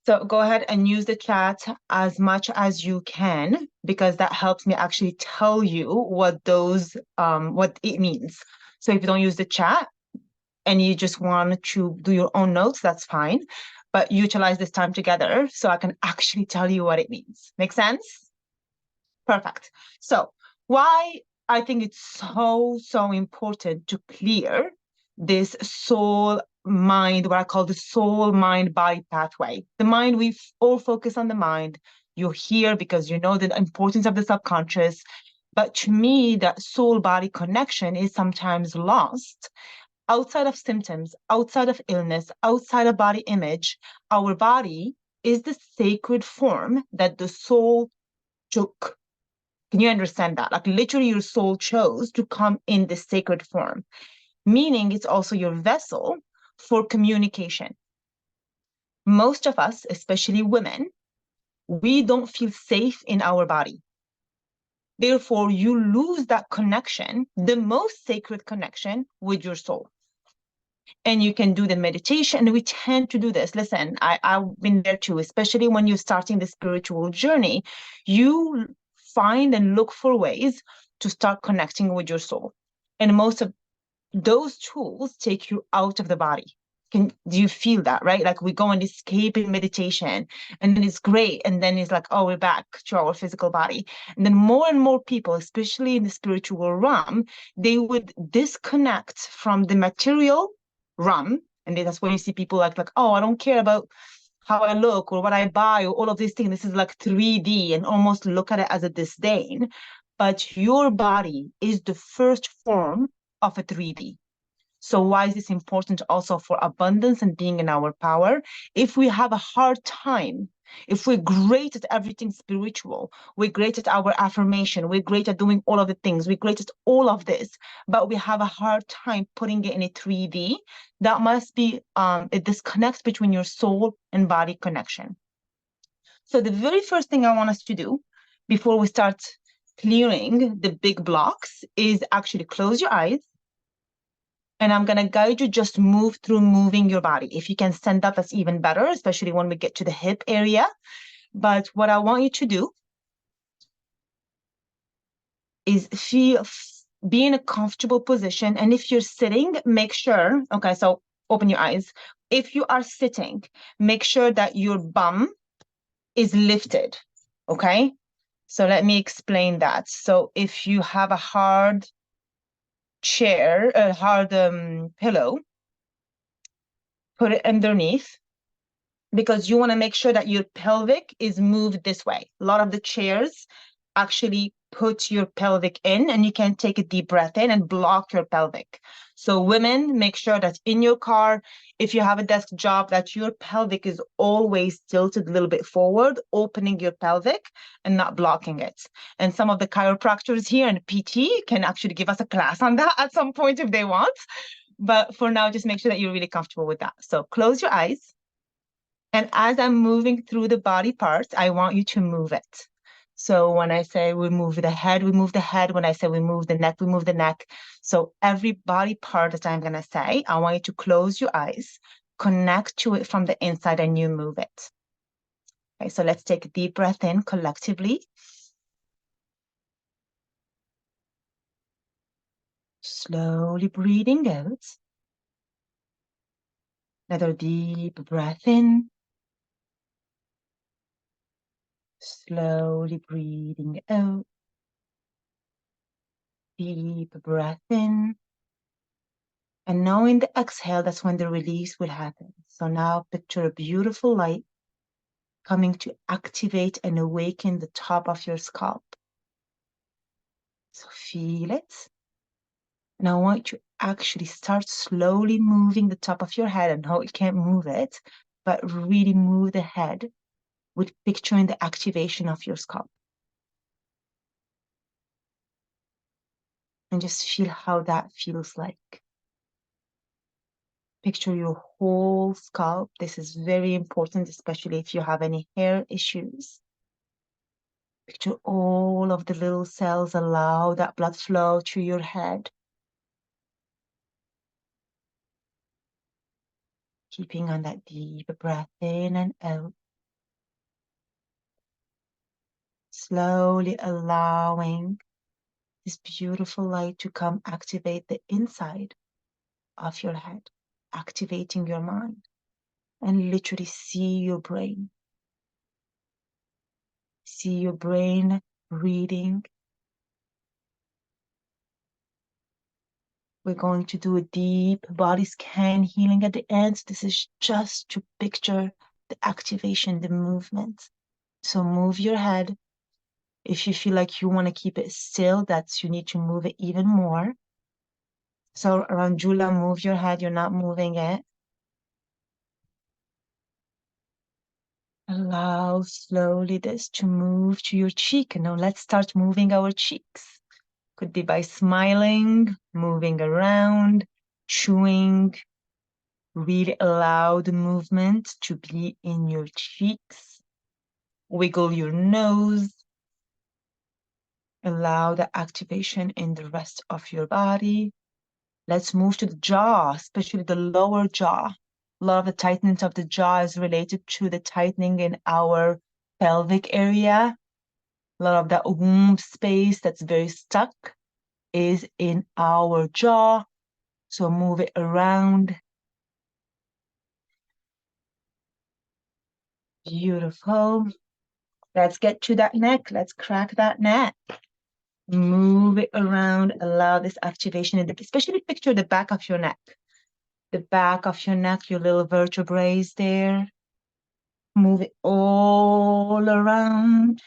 So go ahead and use the chat as much as you can, because that helps me actually tell you what what it means. So if you don't use the chat and you just want to do your own notes, that's fine. But utilize this time together so I can actually tell you what it means. Make sense? Perfect. So why I think it's so important to clear this soul mind, what I call the soul mind body pathway. The mind, we all focus on the mind. You're here because you know the importance of the subconscious. But to me, that soul body connection is sometimes lost outside of symptoms, outside of illness, outside of body image. Our body is the sacred form that the soul took. Can you understand that? Like literally your soul chose to come in this sacred form, meaning it's also your vessel for communication. Most of us, especially women, we don't feel safe in our body. Therefore, you lose that connection, the most sacred connection with your soul. And you can do the meditation. We tend to do this. Listen, I've been there too, especially when you're starting the spiritual journey. You find and look for ways to start connecting with your soul. And most of those tools take you out of the body. Do you feel that, right? Like we go and escape in meditation and then it's great. And then it's like, oh, we're back to our physical body. And then more and more people, especially in the spiritual realm, they would disconnect from the material realm. And that's when you see people like, oh, I don't care about how I look or what I buy or all of these things. This is like 3D and almost look at it as a disdain. But your body is the first form of a 3D. So why is this important also for abundance and being in our power? If we have a hard time, if we're great at everything spiritual, we're great at our affirmation, we're great at doing all of the things, we're great at all of this, but we have a hard time putting it in a 3D, that must be a disconnect between your soul and body connection. So the very first thing I want us to do before we start clearing the big blocks is actually close your eyes. And I'm going to guide you just move through moving your body. If you can stand up, that's even better, especially when we get to the hip area. But what I want you to do is be in a comfortable position. And if you're sitting, make sure, okay, so open your eyes. If you are sitting, make sure that your bum is lifted, okay? So let me explain that. So if you have a hard chair, a hard pillow, put it underneath, because you want to make sure that your pelvic is moved this way. A lot of the chairs actually put your pelvic in, and you can take a deep breath in and block your pelvic. So women, make sure that in your car, if you have a desk job, that your pelvic is always tilted a little bit forward, opening your pelvic and not blocking it. And some of the chiropractors here and PT can actually give us a class on that at some point if they want. But for now, just make sure that you're really comfortable with that. So close your eyes. And as I'm moving through the body parts, I want you to move it. So when I say we move the head, we move the head. When I say we move the neck, we move the neck. So every body part that I'm going to say, I want you to close your eyes, connect to it from the inside, and you move it. Okay, so let's take a deep breath in collectively. Slowly breathing out. Another deep breath in. Slowly breathing out. Deep breath in. And knowing the exhale, that's when the release will happen. So now picture a beautiful light coming to activate and awaken the top of your scalp. So feel it. And I want you to actually start slowly moving the top of your head. I know you can't move it, but really move the head with picturing the activation of your scalp. And just feel how that feels like. Picture your whole scalp. This is very important, especially if you have any hair issues. Picture all of the little cells, allow that blood flow to your head. Keeping on that deep breath in and out. slowly allowing this beautiful light to come activate the inside of your head, activating your mind, and literally see your brain. See your brain reading. We're going to do a deep body scan healing at the end. This is just to picture the activation, the movement. So move your head. If you feel like you want to keep it still, you need to move it even more. So Ranjula, move your head. You're not moving it. Allow slowly this to move to your cheek. Now let's start moving our cheeks. Could be by smiling, moving around, chewing. Really allow the movement to be in your cheeks. Wiggle your nose. Allow the activation in the rest of your body. Let's move to the jaw, especially the lower jaw. A lot of the tightening of the jaw is related to the tightening in our pelvic area. A lot of that womb space that's very stuck is in our jaw. So move it around. Beautiful. Let's get to that neck. Let's crack that neck. Move it around. Allow this activation, especially picture the back of your neck. The back of your neck, your little vertebrae there. Move it all around.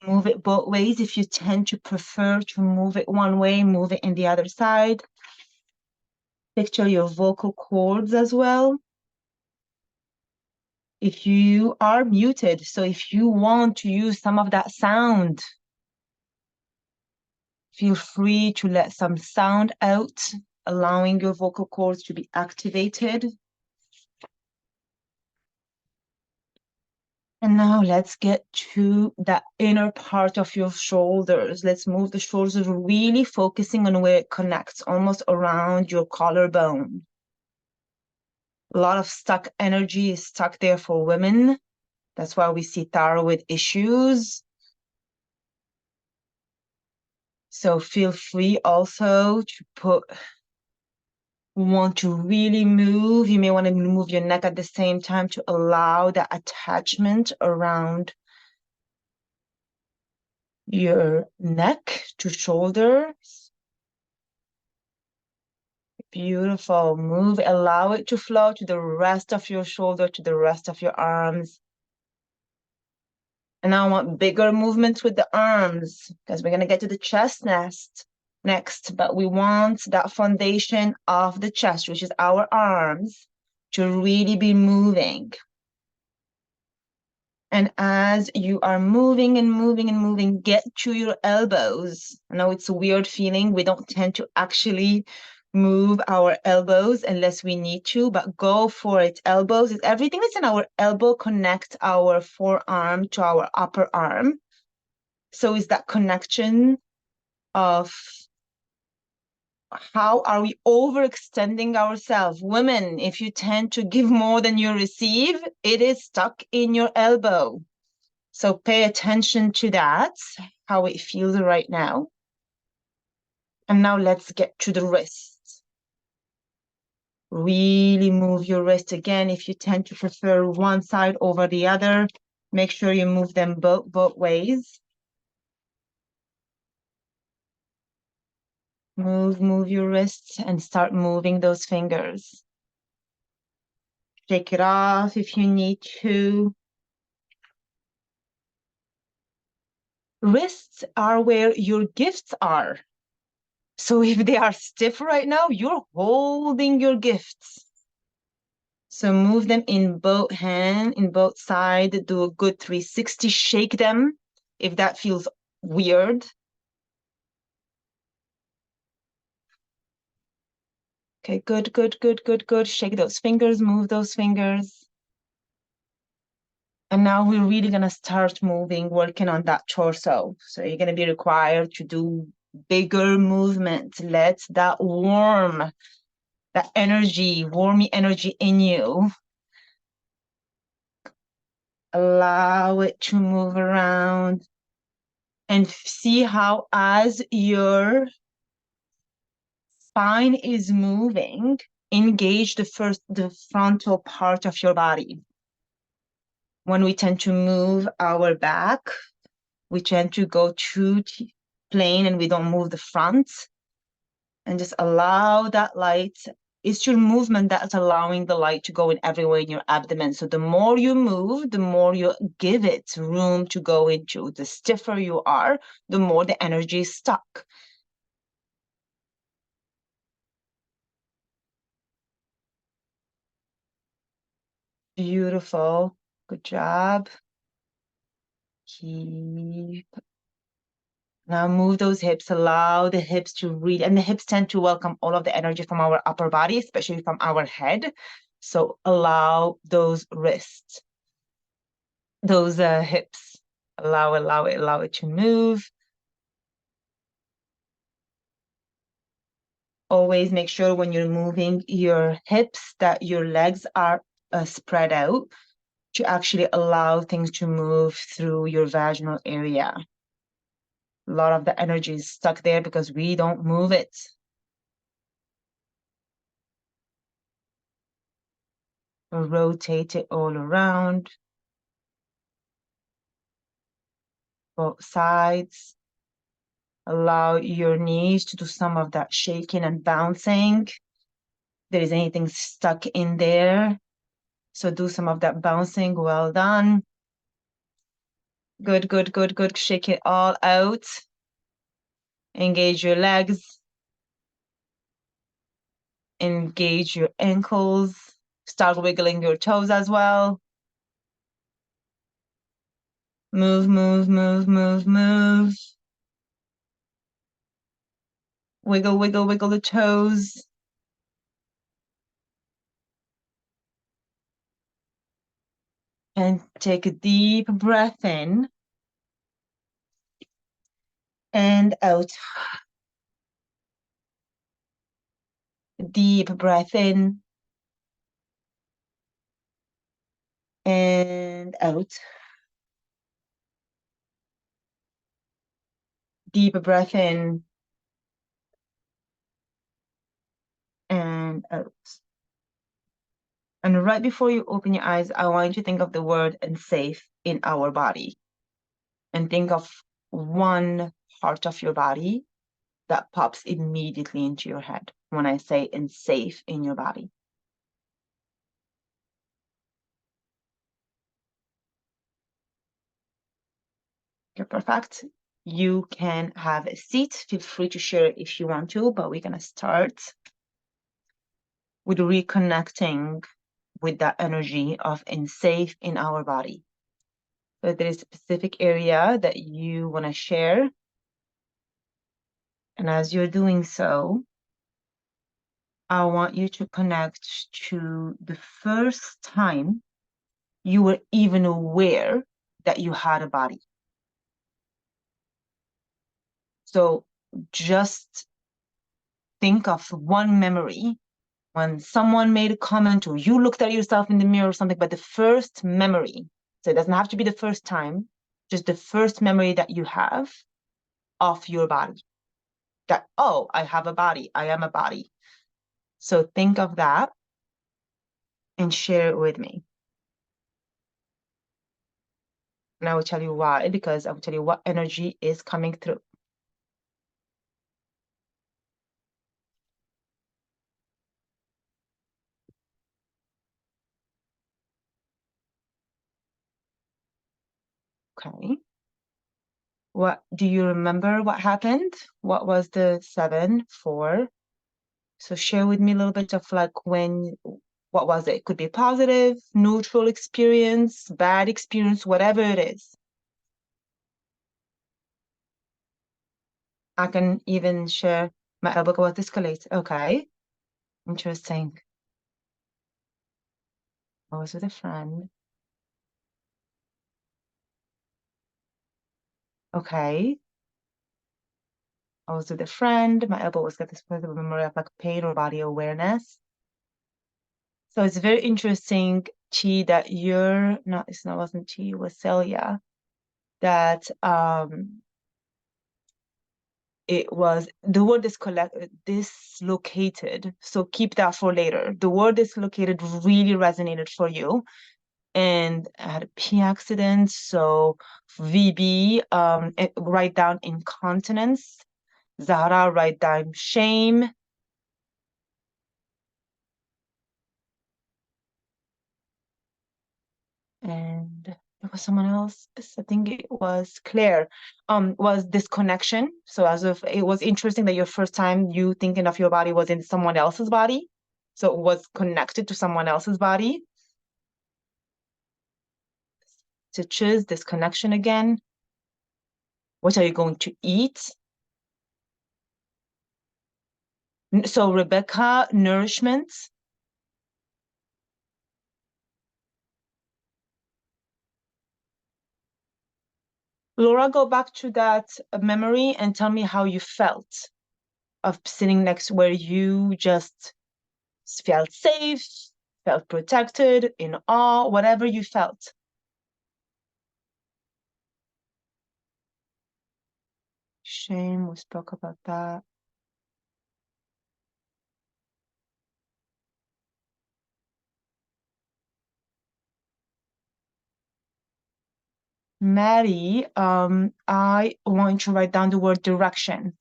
Move it both ways. If you tend to prefer to move it one way, move it in the other side. Picture your vocal cords as well. If you are muted, so if you want to use some of that sound, feel free to let some sound out, allowing your vocal cords to be activated. And now let's get to the inner part of your shoulders. Let's move the shoulders, really focusing on where it connects, almost around your collarbone. A lot of stuck energy is stuck there for women. That's why we see thyroid issues. So feel free also to want to really move. You may want to move your neck at the same time to allow the attachment around your neck to shoulders. Beautiful. Move, allow it to flow to the rest of your shoulder, to the rest of your arms. And now I want bigger movements with the arms because we're going to get to the chest next. But we want that foundation of the chest, which is our arms, to really be moving. And as you are moving and moving and moving, get to your elbows. I know it's a weird feeling. We don't tend to actually move our elbows unless we need to, but go for it. Elbows is everything that's in our elbow. Connect our forearm to our upper arm. So it's that connection of how are we overextending ourselves? Women, if you tend to give more than you receive, it is stuck in your elbow. So pay attention to that, how it feels right now. And now let's get to the wrist. Really move your wrist again. If you tend to prefer one side over the other, make sure you move them both ways. Move your wrists and start moving those fingers. Shake it off if you need to. Wrists are where your gifts are. So if they are stiff right now, you're holding your gifts. So move them in both hands, in both sides. Do a good 360. Shake them if that feels weird. Okay, good. Shake those fingers, move those fingers. And now we're really gonna start moving, working on that torso. So you're gonna be required to do bigger movements. Let that warmy energy in you. Allow it to move around. And see how as your spine is moving, engage the frontal part of your body. When we tend to move our back, we tend to go too plain and we don't move the front. And just allow that light. It's your movement that's allowing the light to go in everywhere in your abdomen. So the more you move, the more you give it room to go into. The stiffer you are, the more the energy is stuck. Beautiful. Good job. Keep. Now move those hips. Allow the hips to really, and the hips tend to welcome all of the energy from our upper body, especially from our head. So allow those wrists, those hips. Allow it to move. Always make sure when you're moving your hips that your legs are spread out to actually allow things to move through your vaginal area. A lot of the energy is stuck there because we don't move it. Rotate it all around, both sides. Allow your knees to do some of that shaking and bouncing. If there is anything stuck in there, so do some of that bouncing. Well done. Good, good, good, good. Shake it all out. Engage your legs. Engage your ankles. Start wiggling your toes as well. Move, move, move, move, move. Wiggle, wiggle, wiggle the toes. And take a deep breath in and out. Deep breath in and out. Deep breath in and out. And right before you open your eyes, I want you to think of the word "unsafe" in our body. And think of one part of your body that pops immediately into your head when I say "unsafe" in your body. Okay, perfect. You can have a seat. Feel free to share it if you want to, but we're gonna start with reconnecting with that energy of unsafe in our body. So there is a specific area that you want to share. And as you're doing so, I want you to connect to the first time you were even aware that you had a body. So just think of one memory when someone made a comment or you looked at yourself in the mirror or something, but the first memory, so it doesn't have to be the first time, just the first memory that you have of your body. That, oh, I have a body, I am a body. So think of that and share it with me. And I will tell you why, because I will tell you what energy is coming through. Okay. What do you remember what happened? What was the 7, 4? So share with me a little bit of like what was it? It could be positive, neutral experience, bad experience, whatever it is. I can even share my elbow was escalate. Okay. Interesting. I was with a friend. Okay. I was with a friend. My elbow was got this positive memory of like pain or body awareness. So it's very interesting, Chi, that you're not, it's not wasn't Chi, it was Celia, that it was the word dislocated. So keep that for later. The word dislocated really resonated for you. And I had a P accident. So VB, write down incontinence. Zahra, write down shame. And there was someone else. I think it was Claire. Was disconnection. So as if it was interesting that your first time you thinking of your body was in someone else's body. So it was connected to someone else's body. Stitches, disconnection again. What are you going to eat? So Rebecca, nourishment. Laura, go back to that memory and tell me how you felt of sitting next where you just felt safe, felt protected, in awe, whatever you felt. Shame, we spoke about that. Maddie, I want you to write down the word direction.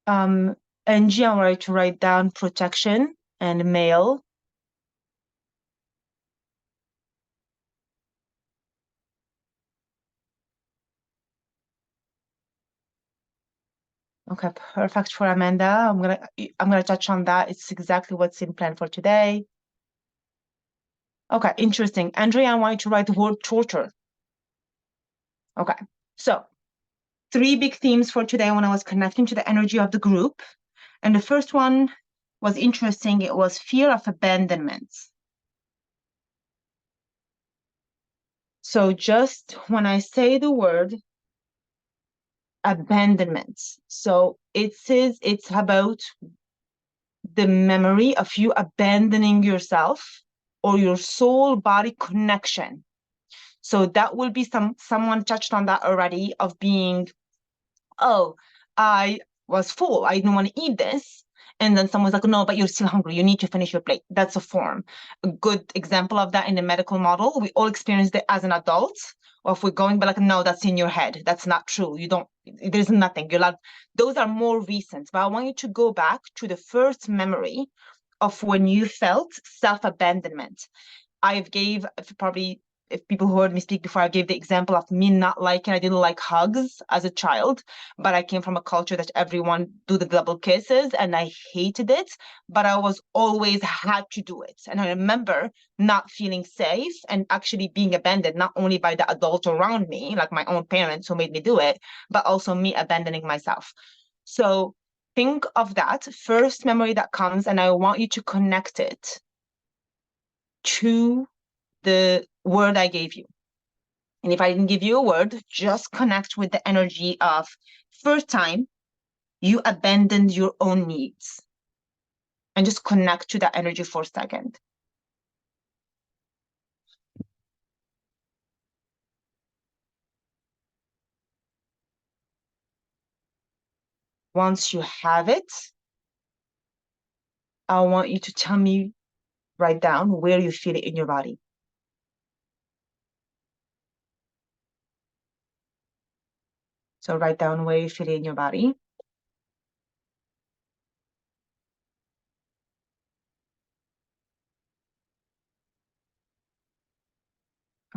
Angie, I want you to write down protection and male. Okay, perfect for Amanda. I'm gonna touch on that. It's exactly what's in plan for today. Okay, interesting. Andrea, I want you to write the word torture. Okay, so 3 big themes for today when I was connecting to the energy of the group. And the first one was interesting. It was fear of abandonment. So just when I say the word abandonment, so it says it's about the memory of you abandoning yourself or your soul body connection. So that will be someone touched on that already of being, oh, I was full, I didn't want to eat this. And then someone's like, no, but you're still hungry. You need to finish your plate. That's a form. A good example of that in the medical model. We all experienced it as an adult. Or if we're going, but like, no, that's in your head. That's not true. You don't, there's nothing. You're like, those are more recent. But I want you to go back to the first memory of when you felt self-abandonment. I've gave probably, if people who heard me speak before, I gave the example of me not liking, I didn't like hugs as a child, but I came from a culture that everyone do the double kisses and I hated it, but I was always had to do it. And I remember not feeling safe and actually being abandoned, not only by the adults around me, like my own parents who made me do it, but also me abandoning myself. So think of that first memory that comes, and I want you to connect it to the word I gave you. And if I didn't give you a word, just connect with the energy of first time you abandoned your own needs and just connect to that energy for a second. Once you have it, I want you to tell me, write down where you feel it in your body. So write down where you feel it in your body.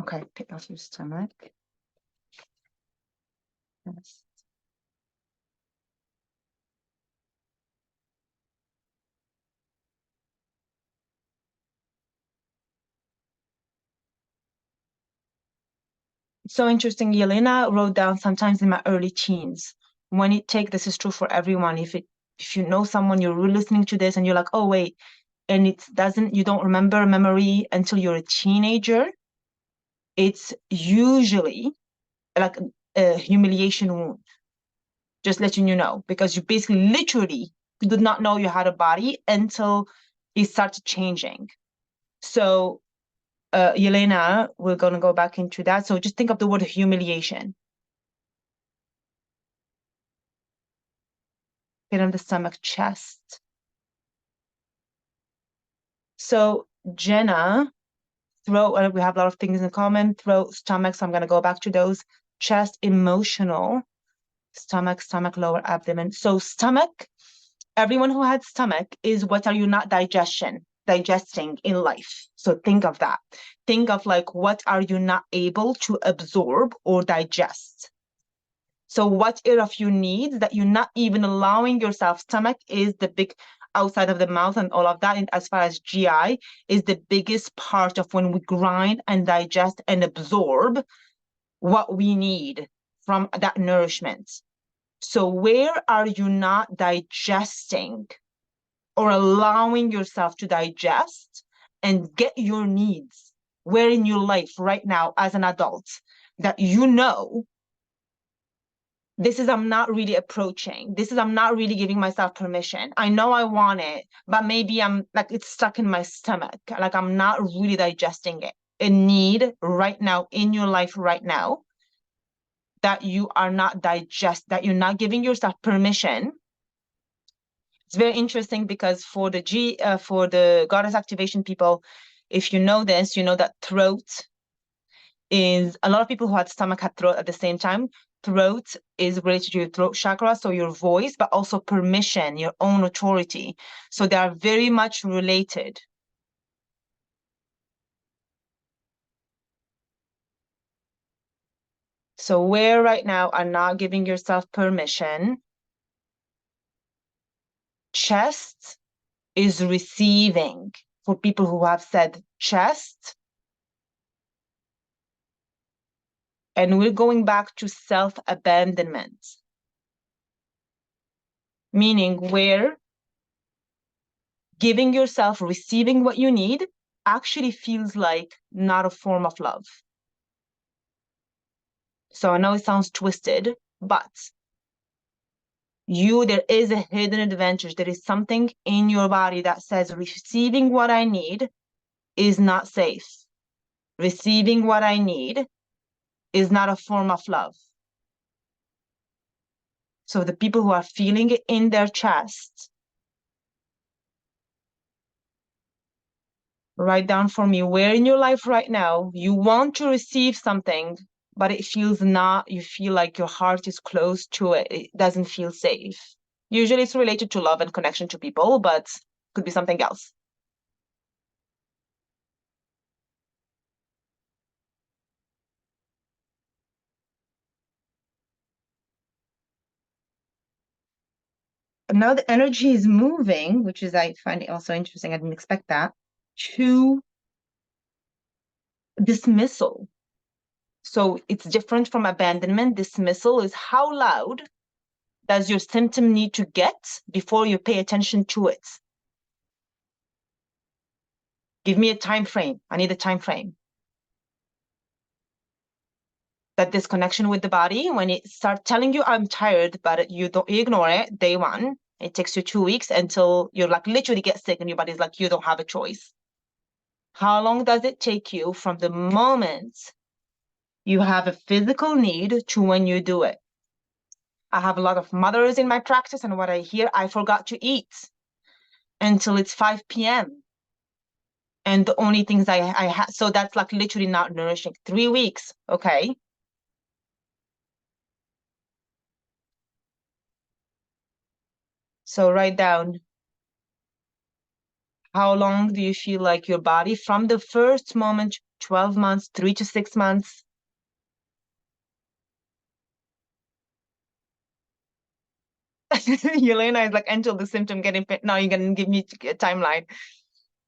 Okay, pick off your stomach. Yes. So interesting. Yelena wrote down sometimes in my early teens. When it take, this is true for everyone. If you know someone, you're listening to this and you're like, oh wait, and it doesn't, you don't remember a memory until you're a teenager, it's usually like a humiliation wound. Just letting you know, because you basically literally did not know you had a body until it started changing. So Yelena, we're going to go back into that. So just think of the word humiliation. Pit of the stomach, chest. So Jenna, throat, we have a lot of things in common. Throat, stomach, so I'm going to go back to those. Chest, emotional. Stomach, lower abdomen. So stomach, everyone who had stomach is what are you not digesting in life. So think of that. Think of like, what are you not able to absorb or digest? So what are of your needs that you're not even allowing yourself? Stomach is the big outside of the mouth and all of that. And as far as GI is the biggest part of when we grind and digest and absorb what we need from that nourishment. So where are you not digesting or allowing yourself to digest and get your needs? Where in your life right now as an adult that you know this is I'm not really approaching. This is I'm not really giving myself permission. I know I want it, but maybe I'm like it's stuck in my stomach. Like I'm not really digesting it. A need right now in your life right now that you are not that you're not giving yourself permission. It's very interesting because for the goddess activation people, if you know this, you know that throat is a lot of people who had stomach had throat at the same time. Throat is related to your throat chakra, so your voice, but also permission, your own authority. So they are very much related. So where right now are not giving yourself permission, chest is receiving. For people who have said chest, and we're going back to self-abandonment, meaning where giving yourself, receiving what you need actually feels like not a form of love. So I know it sounds twisted, but there is a hidden advantage. There is something in your body that says receiving what I need is not safe. Receiving what I need is not a form of love. So the people who are feeling it in their chest, write down for me where in your life right now you want to receive something, but it feels not, you feel like your heart is closed to it. It doesn't feel safe. Usually it's related to love and connection to people, but could be something else. Now the energy is moving, which is, I find it also interesting. I didn't expect that, to dismissal. So it's different from abandonment. Dismissal is how loud does your symptom need to get before you pay attention to it? Give me a time frame. I need a time frame. That disconnection with the body, when it starts telling you I'm tired, but you ignore it, day one, it takes you 2 weeks until you're like literally get sick and your body's like, you don't have a choice. How long does it take you from the moment you have a physical need to when you do it? I have a lot of mothers in my practice, and what I hear, I forgot to eat until it's 5 p.m. And the only things I had, so that's like literally not nourishing. 3 weeks, okay? So write down, how long do you feel like your body from the first moment, 12 months, 3 to 6 months? Yelena is like, until the symptom getting now you're gonna give me a timeline.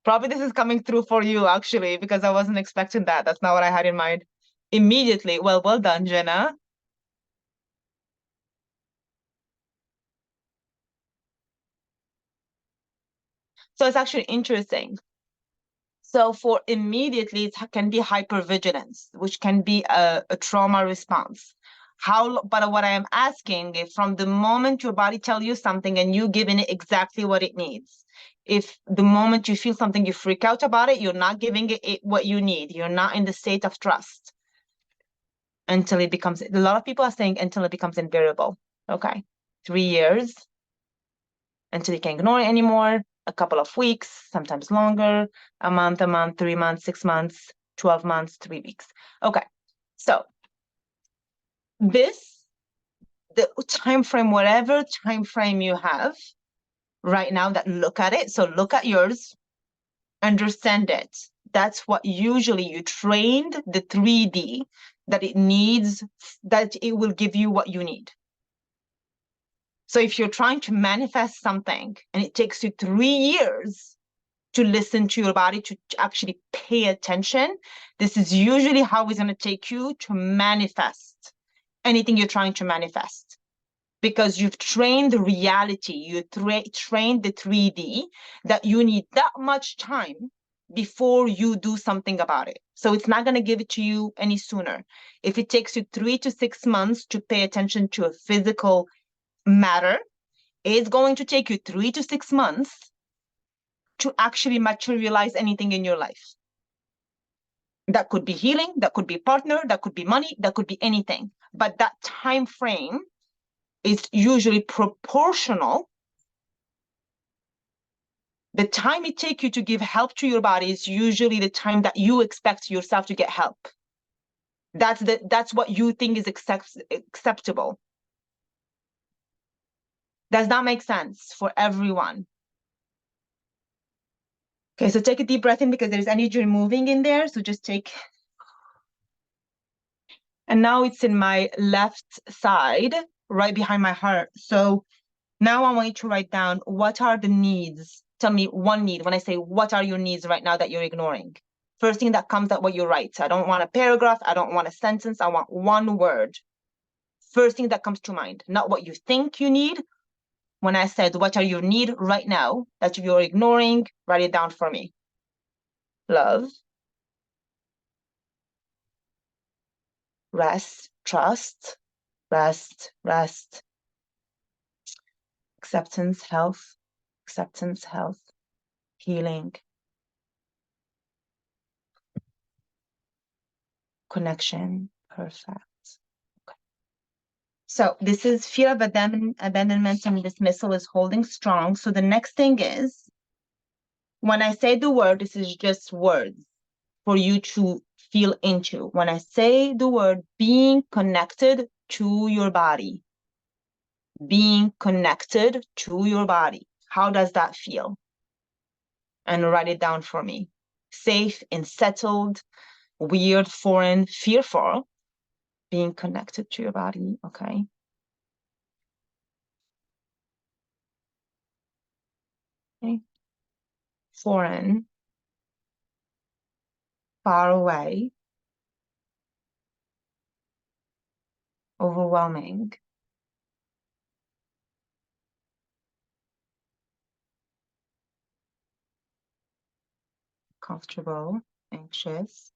Probably this is coming through for you actually, because I wasn't expecting that. That's not what I had in mind. Immediately. Well done, Jenna. So it's actually interesting. So for immediately, it can be hypervigilance, which can be a trauma response. But what I am asking is from the moment your body tells you something and you giving it exactly what it needs. If the moment you feel something, you freak out about it, you're not giving it what you need. You're not in the state of trust until it becomes, a lot of people are saying until it becomes invariable. Okay, 3 years until you can't ignore it anymore, a couple of weeks, sometimes longer, a month, 3 months, 6 months, 12 months, 3 weeks. Okay, so the time frame, whatever time frame you have right now, that look at it. So look at yours, understand it. That's what usually you trained the 3D that it needs, that it will give you what you need. So if you're trying to manifest something and it takes you 3 years to listen to your body, to actually pay attention, this is usually how it's going to take you to manifest anything you're trying to manifest. Because you've trained the reality, you trained the 3D that you need that much time before you do something about it. So it's not going to give it to you any sooner. If it takes you 3 to 6 months to pay attention to a physical matter, it's going to take you 3 to 6 months to actually materialize anything in your life. That could be healing, that could be a partner, that could be money, that could be anything. But that time frame is usually proportional. The time it takes you to give help to your body is usually the time that you expect yourself to get help. That's what you think is acceptable. Does that make sense for everyone? Okay, so take a deep breath in because there's energy moving in there. So just take. And now it's in my left side, right behind my heart. So now I want you to write down, what are the needs? Tell me one need. When I say, what are your needs right now that you're ignoring? First thing that comes out, what you write. I don't want a paragraph. I don't want a sentence. I want one word. First thing that comes to mind, not what you think you need. When I said, what are your needs right now that you're ignoring, write it down for me. Love, rest, trust, rest, acceptance, health, healing, connection, perfect. Okay. So this is fear of abandonment and dismissal is holding strong. So the next thing is, when I say the word, this is just words for you to feel into. When I say the word being connected to your body, being connected to your body, how does that feel? And write it down for me. Safe and settled, weird, foreign, fearful, being connected to your body, okay? Okay. Foreign, far away, overwhelming, comfortable, anxious.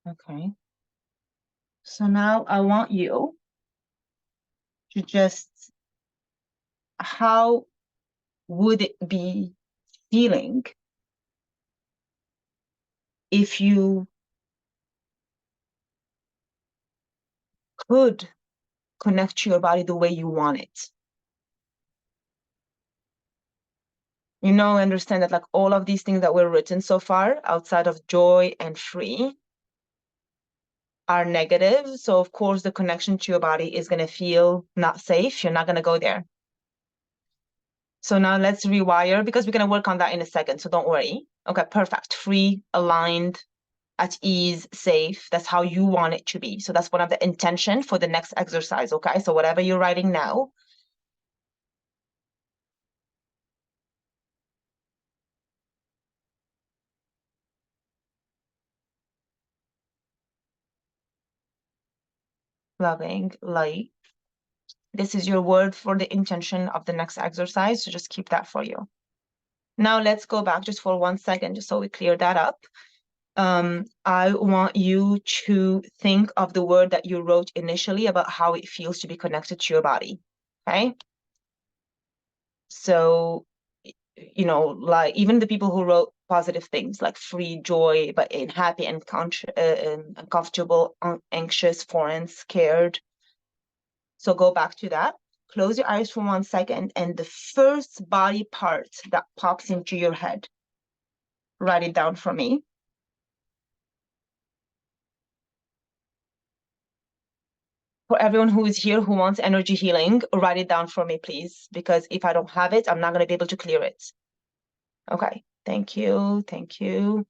Okay. So now I want you to just, how would it be feeling if you could connect to your body the way you want it? You know, understand that like all of these things that were written so far outside of joy and free are negative. So of course the connection to your body is going to feel not safe. You're not going to go there. So now let's rewire, because we're going to work on that in a second. So don't worry. Okay, perfect. Free, aligned, at ease, safe. That's how you want it to be. So that's one of the intention for the next exercise. Okay, so whatever you're writing now, loving, light. This is your word for the intention of the next exercise. So just keep that for you. Now let's go back just for 1 second, just so we clear that up. I want you to think of the word that you wrote initially about how it feels to be connected to your body, okay? So, you know, like even the people who wrote positive things like free, joy, but in happy and uncomfortable, anxious, foreign, scared. So go back to that. Close your eyes for 1 second, and the first body part that pops into your head, write it down for me. For everyone who is here who wants energy healing, write it down for me, please, because if I don't have it, I'm not going to be able to clear it. Okay, thank you, thank you.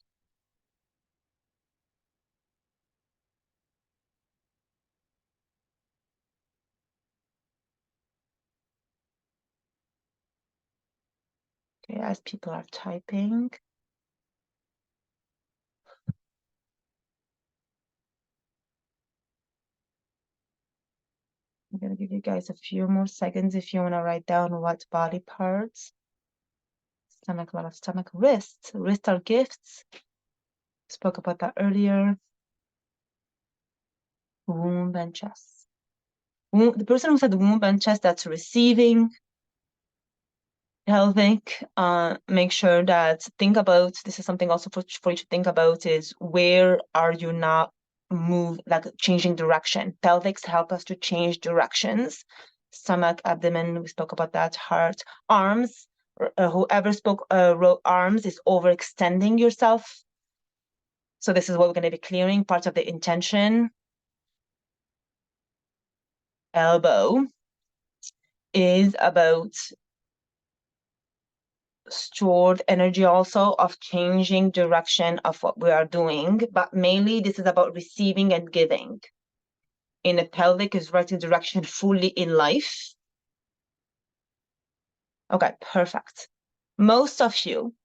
Okay, as people are typing. I'm going to give you guys a few more seconds if you want to write down what body parts. Stomach, a lot of stomach. Wrists. Wrists are gifts. Spoke about that earlier. Womb and chest. The person who said womb and chest, that's receiving. Pelvic, make sure that think about, this is something also for you to think about, is where are you not like changing direction. Pelvics help us to change directions. Stomach, abdomen, we spoke about that. Heart, arms, whoever wrote arms is overextending yourself. So this is what we're going to be clearing, part of the intention. Elbow is about stored energy also of changing direction of what we are doing, but mainly this is about receiving and giving. In the pelvic is writing direction fully in life. Okay, perfect. Most of you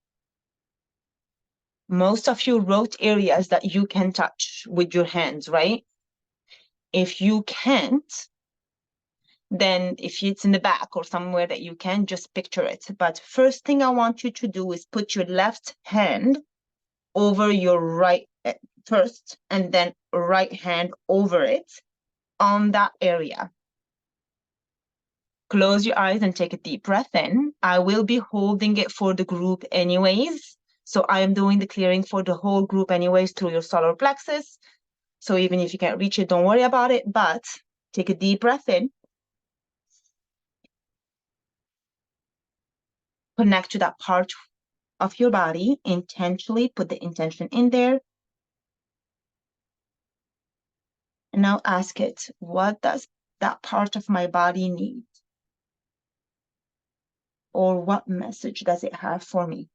wrote areas that you can touch with your hands, right? If you can't, then if it's in the back or somewhere that you can, just picture it. But first thing I want you to do is put your left hand over your right first, and then right hand over it on that area. Close your eyes and take a deep breath in. I will be holding it for the group anyways. So I am doing the clearing for the whole group anyways through your solar plexus. So even if you can't reach it, don't worry about it, but take a deep breath in. Connect to that part of your body, intentionally put the intention in there. And now ask it, what does that part of my body need? Or what message does it have for me?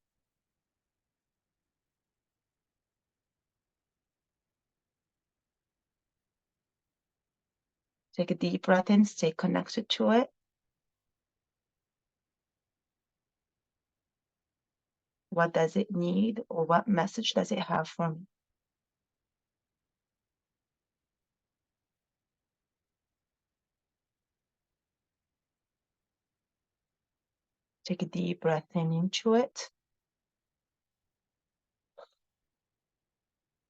Take a deep breath in, stay connected to it. What does it need, or what message does it have for me? Take a deep breath in into it.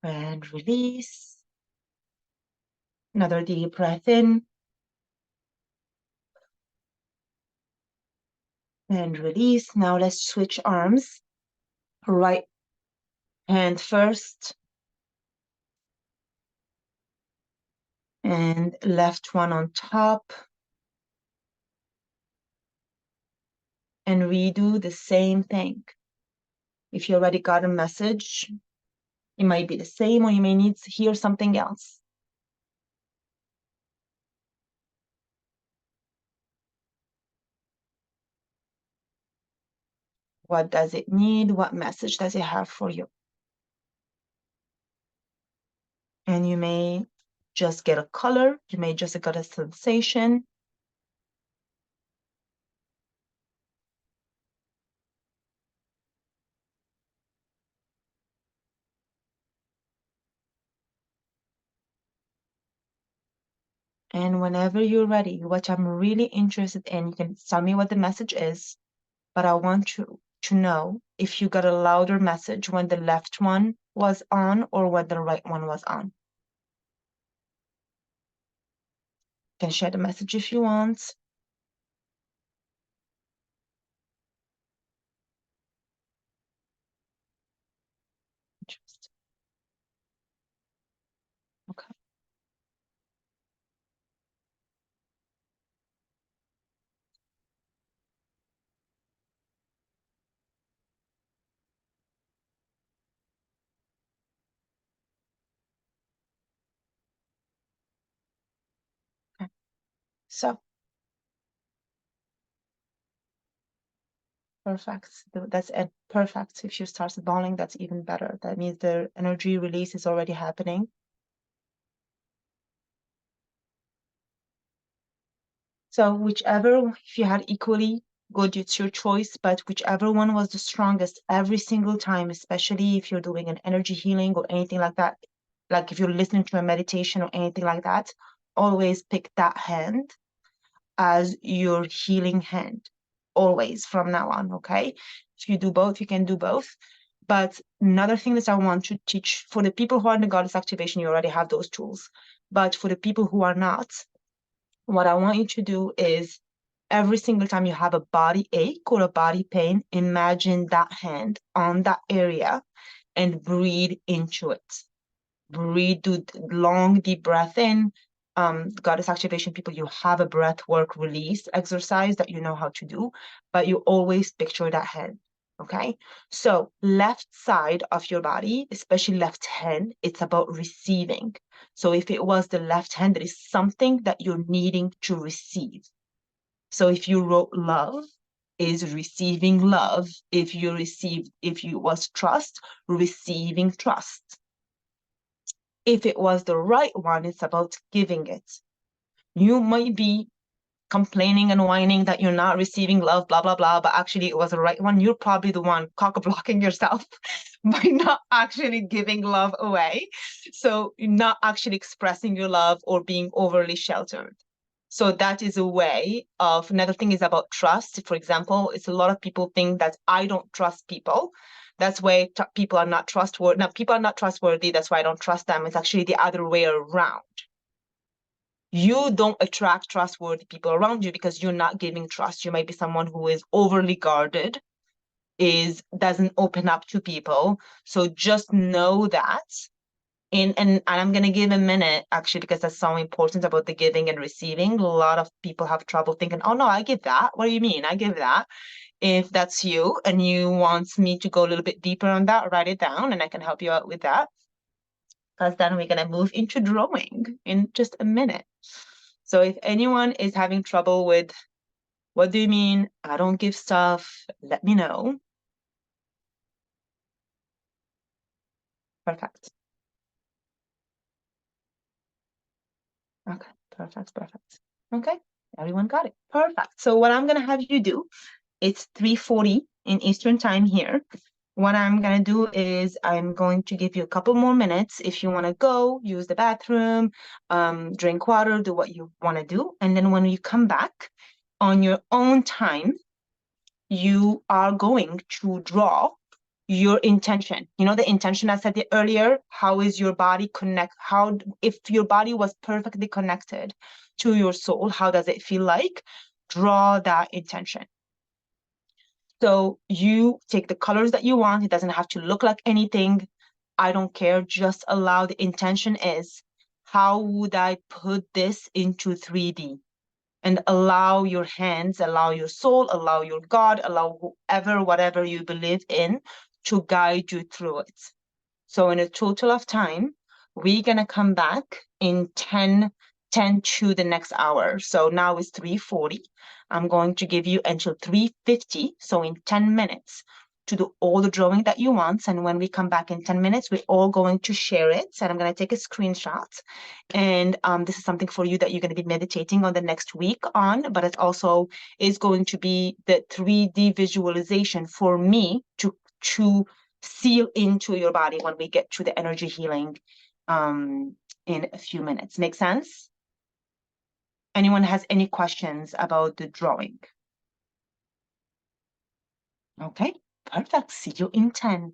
And release. Another deep breath in. And release. Now let's switch arms. Right hand first. And left one on top. And redo the same thing. If you already got a message, it might be the same, or you may need to hear something else. What does it need? What message does it have for you? And you may just get a color. You may just get a sensation. And whenever you're ready, what I'm really interested in, you can tell me what the message is, but I want you to know if you got a louder message when the left one was on or when the right one was on. You can share the message if you want. Interesting. Okay. Okay. So perfect. That's it. Perfect. If you start bawling, that's even better. That means the energy release is already happening. So whichever, if you had equally good, it's your choice, but whichever one was the strongest every single time, especially if you're doing an energy healing or anything like that, like if you're listening to a meditation or anything like that, always pick that hand as your healing hand, always from now on, okay? If you do both, you can do both. But another thing that I want to teach for the people who are in the goddess activation, you already have those tools. But for the people who are not, what I want you to do is every single time you have a body ache or a body pain, imagine that hand on that area and breathe into it. Breathe, do long, deep breath in. Goddess activation people, you have a breath work release exercise that you know how to do, but you always picture that hand. Okay, so left side of your body, especially left hand, it's about receiving. So if it was the left hand, there is something that you're needing to receive. So if you wrote love, is receiving love. If you was trust, receiving trust. If it was the right one, it's about giving it. You might be complaining and whining that you're not receiving love, blah, blah, blah, but actually it was the right one. You're probably the one cock-blocking yourself by not actually giving love away. So you're not actually expressing your love or being overly sheltered. So that is a way of, another thing is about trust. For example, it's a lot of people think that I don't trust people. That's why people are not trustworthy. Now, people are not trustworthy. That's why I don't trust them. It's actually the other way around. You don't attract trustworthy people around you because you're not giving trust. You might be someone who is overly guarded, doesn't open up to people. So just know that. And I'm going to give a minute, actually, because that's so important about the giving and receiving. A lot of people have trouble thinking, oh, no, I give that. What do you mean? I give that. If that's you and you want me to go a little bit deeper on that, write it down and I can help you out with that. Because then we're going to move into drawing in just a minute. So if anyone is having trouble with, what do you mean? I don't give stuff. Let me know. Perfect. Okay, perfect. Okay, everyone got it. Perfect. So what I'm going to have you do, it's 3:40 in Eastern time here. What I'm going to do is I'm going to give you a couple more minutes. If you want to go, use the bathroom, drink water, do what you want to do. And then when you come back on your own time, you are going to draw your intention. You know, the intention I said earlier, how is your body if your body was perfectly connected to your soul, how does it feel like? Draw that intention. So you take the colors that you want. It doesn't have to look like anything. I don't care. Just allow the intention is, how would I put this into 3D? And allow your hands, allow your soul, allow your God, allow whoever, whatever you believe in to guide you through it. So in a total of time, we're going to come back in 10 to the next hour. So now it's 3:40. I'm going to give you until 3:50. So in 10 minutes to do all the drawing that you want. And when we come back in 10 minutes, we're all going to share it. And I'm going to take a screenshot. And this is something for you that you're going to be meditating on the next week on, but it also is going to be the 3D visualization for me to seal into your body when we get to the energy healing in a few minutes. Make sense? Anyone has any questions about the drawing? Okay, perfect. See you in 10.